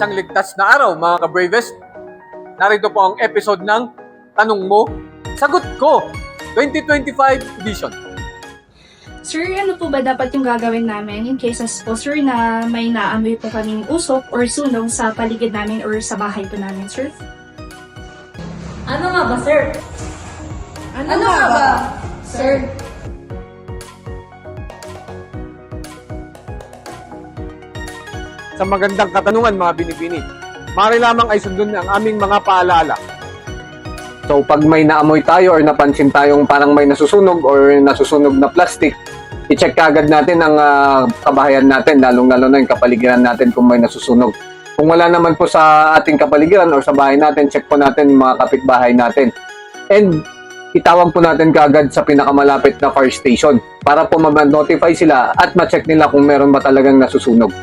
isang ligtas na araw mga ka-bravest. Narito po ang episode ng Tanong Mo, Sagot Ko 2025 edition. Sir, ano po ba dapat yung gagawin namin in cases po, sir, na may naamoy po kaming usok or sunog sa paligid namin or sa bahay po namin, sir? Ano nga ba, sir? Ano nga ba, sir? Sa magandang katanungan mga binibini, maaari lamang ay sundin ang aming mga paalala. So pag may naamoy tayo or napansin tayong parang may nasusunog or nasusunog na plastic, i-check kagad natin ang kabahayan natin, lalong-lalo na yung kapaligiran natin kung may nasusunog. Kung wala naman po sa ating kapaligiran or sa bahay natin, check po natin yung mga kapitbahay natin. And itawag po natin kagad sa pinakamalapit na fire station para po ma-notify sila at ma-check nila kung meron ba talagang nasusunog.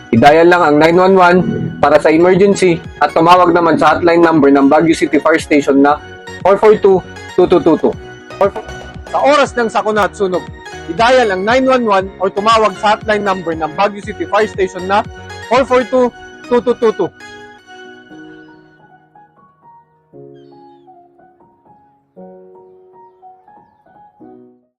I-dial lang ang 911 para sa emergency at tumawag naman sa hotline number ng Baguio City Fire Station na 442-2222. Sa oras ng sakuna at sunog, i-dial ang 911 or tumawag sa hotline number ng Baguio City Fire Station na 442-2222.